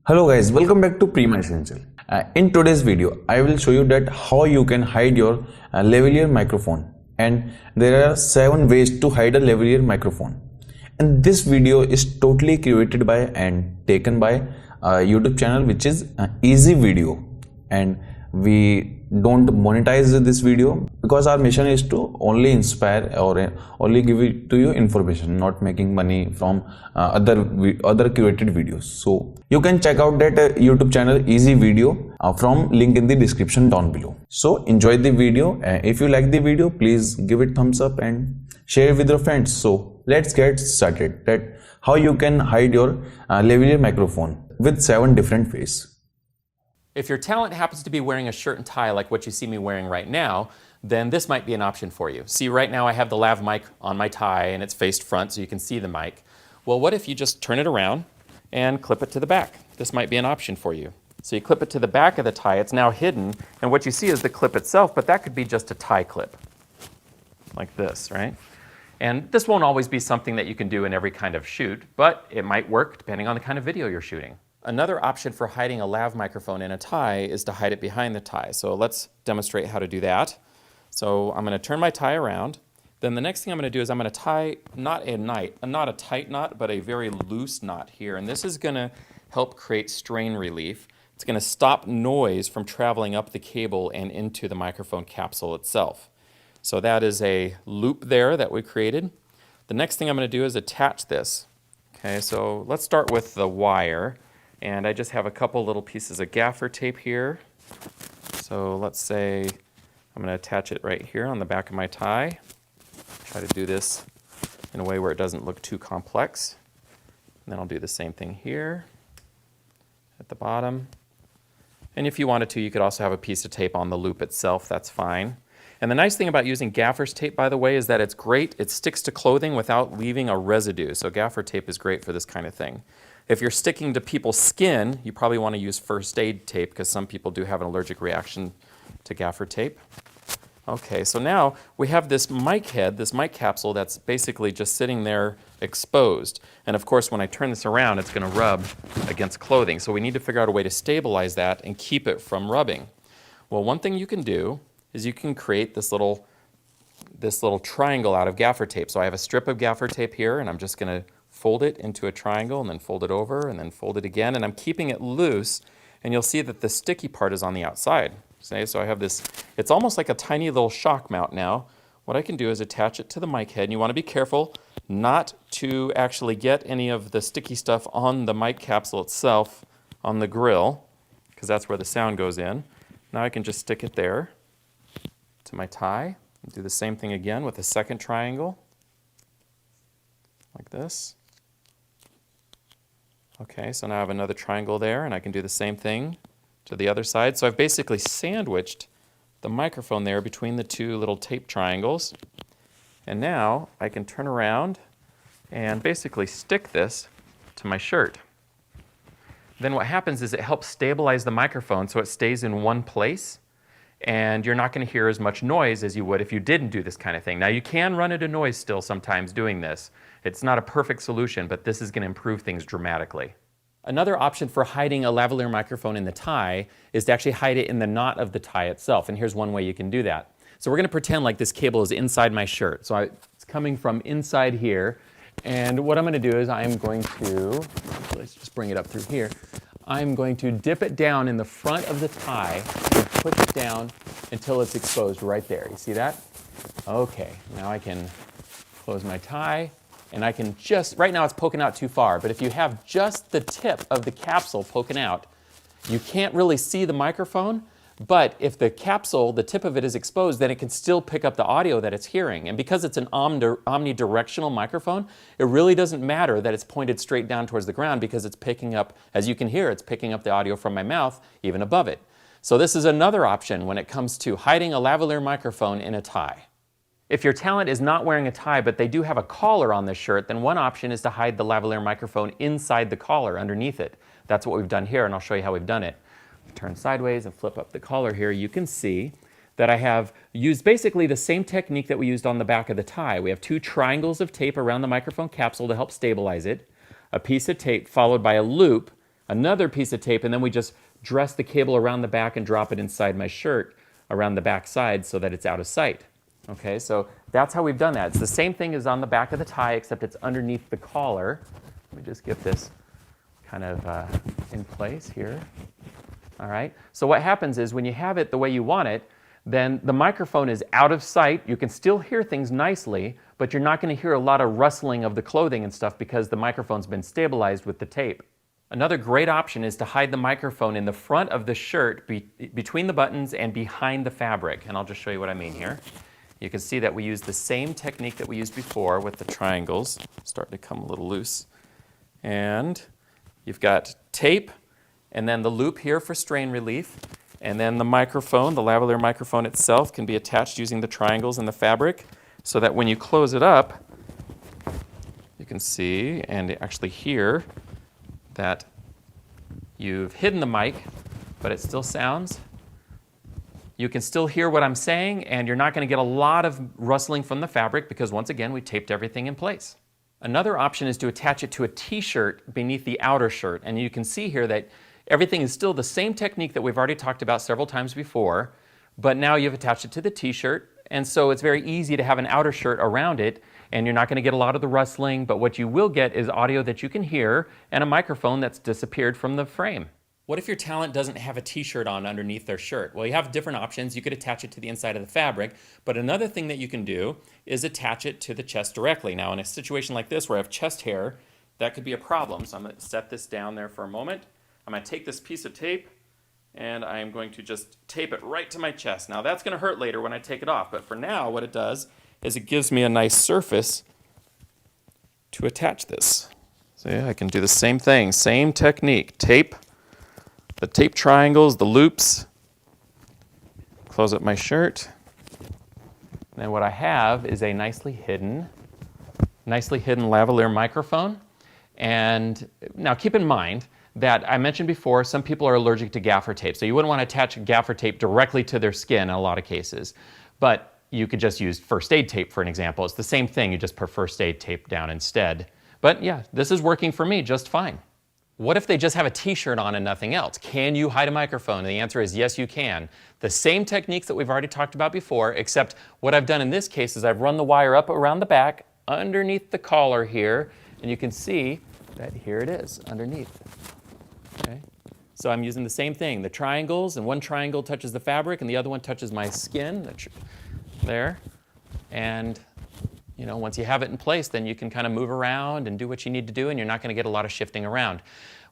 Hello guys, welcome back to Prima Essential. In today's video, I will show you that how you can hide your lavalier microphone, and there are 7 ways to hide a lavalier microphone. And this video is totally created by and taken by a YouTube channel which is Easy Video, and we don't monetize this video because our mission is to only inspire or only give it to you information, not making money from other curated videos. So you can check out that YouTube channel Easy Video from link in the description down below. So enjoy the video. If you like the video, please give it thumbs up and share it with your friends. So let's get started. That how you can hide your lavalier microphone with 7 different ways. If your talent happens to be wearing a shirt and tie like what you see me wearing right now, then this might be an option for you. See, right now I have the lav mic on my tie and it's faced front so you can see the mic. Well, what if you just turn it around and clip it to the back? This might be an option for you. So you clip it to the back of the tie, it's now hidden, and what you see is the clip itself, but that could be just a tie clip, like this, right? And this won't always be something that you can do in every kind of shoot, but it might work depending on the kind of video you're shooting. Another option for hiding a lav microphone in a tie is to hide it behind the tie. So let's demonstrate how to do that. So I'm going to turn my tie around. Then the next thing I'm going to do is I'm going to tie not a tight knot, but a very loose knot here. And this is going to help create strain relief. It's going to stop noise from traveling up the cable and into the microphone capsule itself. So that is a loop there that we created. The next thing I'm going to do is attach this. Okay, so let's start with the wire. And I just have a couple little pieces of gaffer tape here. So let's say I'm going to attach it right here on the back of my tie. Try to do this in a way where it doesn't look too complex. And then I'll do the same thing here at the bottom. And if you wanted to, you could also have a piece of tape on the loop itself. That's fine. And the nice thing about using gaffer's tape, by the way, is that it's great. It sticks to clothing without leaving a residue. So gaffer tape is great for this kind of thing. If you're sticking to people's skin, you probably want to use first aid tape because some people do have an allergic reaction to gaffer tape. Okay, so now we have this mic head, this mic capsule that's basically just sitting there exposed. And of course, when I turn this around, it's going to rub against clothing. So we need to figure out a way to stabilize that and keep it from rubbing. Well, one thing you can do is you can create this little triangle out of gaffer tape. So I have a strip of gaffer tape here, and I'm just going to fold it into a triangle and then fold it over and then fold it again, and I'm keeping it loose, and you'll see that the sticky part is on the outside. See? So I have this, it's almost like a tiny little shock mount now. What I can do is attach it to the mic head, and you want to be careful not to actually get any of the sticky stuff on the mic capsule itself on the grill, because that's where the sound goes in. Now I can just stick it there to my tie and do the same thing again with a second triangle, like this. Okay, so now I have another triangle there, and I can do the same thing to the other side. So I've basically sandwiched the microphone there between the 2 little tape triangles. And now I can turn around and basically stick this to my shirt. Then what happens is it helps stabilize the microphone so it stays in one place, and you're not going to hear as much noise as you would if you didn't do this kind of thing. Now you can run into noise still sometimes doing this. It's not a perfect solution, but this is going to improve things dramatically. Another option for hiding a lavalier microphone in the tie is to actually hide it in the knot of the tie itself, and here's one way you can do that. So we're going to pretend like this cable is inside my shirt. So it's coming from inside here, and what I'm going to do is I'm going to, let's just bring it up through here. I'm going to dip it down in the front of the tie and push it down until it's exposed right there. You see that? Okay, now I can close my tie. And I can just, right now it's poking out too far, but if you have just the tip of the capsule poking out, you can't really see the microphone, but if the capsule, the tip of it is exposed, then it can still pick up the audio that it's hearing. And because it's an omnidirectional microphone, it really doesn't matter that it's pointed straight down towards the ground because it's picking up, as you can hear, it's picking up the audio from my mouth, even above it. So this is another option when it comes to hiding a lavalier microphone in a tie. If your talent is not wearing a tie, but they do have a collar on this shirt, then one option is to hide the lavalier microphone inside the collar, underneath it. That's what we've done here, and I'll show you how we've done it. Turn sideways and flip up the collar here. You can see that I have used basically the same technique that we used on the back of the tie. We have 2 triangles of tape around the microphone capsule to help stabilize it, a piece of tape followed by a loop another piece of tape, and then we just dress the cable around the back and drop it inside my shirt around the back side so that it's out of sight. Okay, so that's how we've done that. It's the same thing as on the back of the tie, except it's underneath the collar. Let me just get this kind of in place here. All right, so what happens is when you have it the way you want it, then the microphone is out of sight. You can still hear things nicely, but you're not going to hear a lot of rustling of the clothing and stuff because the microphone's been stabilized with the tape. Another great option is to hide the microphone in the front of the shirt between the buttons and behind the fabric. And I'll just show you what I mean here. You can see that we use the same technique that we used before with the triangles. Starting to come a little loose. And you've got tape and then the loop here for strain relief. And then the microphone, the lavalier microphone itself, can be attached using the triangles in the fabric so that when you close it up, you can see and actually hear that you've hidden the mic, but it still sounds. You can still hear what I'm saying, and you're not going to get a lot of rustling from the fabric because, once again, we taped everything in place. Another option is to attach it to a t-shirt beneath the outer shirt, and you can see here that everything is still the same technique that we've already talked about several times before, but now you've attached it to the t-shirt, and so it's very easy to have an outer shirt around it, and you're not going to get a lot of the rustling, but what you will get is audio that you can hear and a microphone that's disappeared from the frame. What if your talent doesn't have a t-shirt on underneath their shirt? Well, you have different options. You could attach it to the inside of the fabric, but another thing that you can do is attach it to the chest directly. Now, in a situation like this where I have chest hair, that could be a problem, so I'm going to set this down there for a moment. I'm going to take this piece of tape and I'm going to just tape it right to my chest. Now, that's going to hurt later when I take it off, but for now, what it does is it gives me a nice surface to attach this. So yeah, I can do the same thing, same technique. Tape, the tape triangles, the loops, close up my shirt. And what I have is a nicely hidden lavalier microphone. And now keep in mind that I mentioned before, some people are allergic to gaffer tape. So you wouldn't want to attach gaffer tape directly to their skin in a lot of cases. But you could just use first aid tape for an example. It's the same thing, you just put first aid tape down instead. But yeah, this is working for me just fine. What if they just have a t-shirt on and nothing else? Can you hide a microphone? And the answer is yes, you can. The same techniques that we've already talked about before, except what I've done in this case is I've run the wire up around the back, underneath the collar here, and you can see that here it is, underneath. Okay? So I'm using the same thing, the triangles, and one triangle touches the fabric and the other one touches my skin. There, and you know, once you have it in place, then you can kind of move around and do what you need to do, and you're not going to get a lot of shifting around.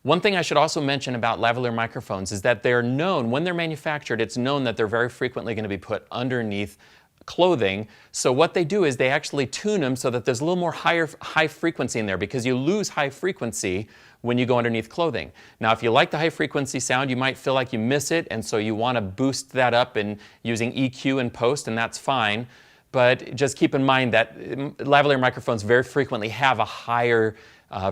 One thing I should also mention about lavalier microphones is that they're known, when they're manufactured, it's known that they're very frequently going to be put underneath clothing. So what they do is they actually tune them so that there's a little more high frequency in there, because you lose high frequency when you go underneath clothing. Now, if you like the high frequency sound, you might feel like you miss it, and so you want to boost that up in using EQ in post, and that's fine. But just keep in mind that lavalier microphones very frequently have a higher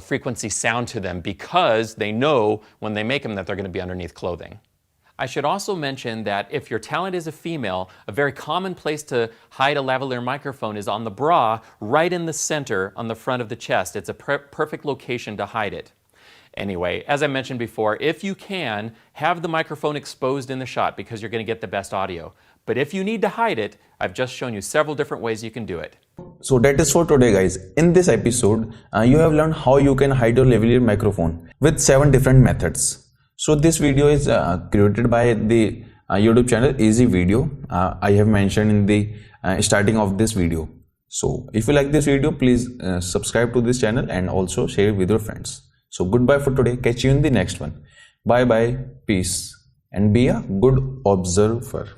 frequency sound to them because they know when they make them that they're going to be underneath clothing. I should also mention that if your talent is a female, a very common place to hide a lavalier microphone is on the bra, right in the center on the front of the chest. It's a perfect location to hide it. Anyway, as I mentioned before, if you can, have the microphone exposed in the shot because you're going to get the best audio. But if you need to hide it, I've just shown you several different ways you can do it. So that is for today, guys. In this episode, you have learned how you can hide your lavalier microphone with 7 different methods. So this video is created by the YouTube channel Easy Video. I have mentioned in the starting of this video. So if you like this video, please subscribe to this channel and also share it with your friends. So goodbye for today. Catch you in the next one. Bye bye. Peace. And be a good observer.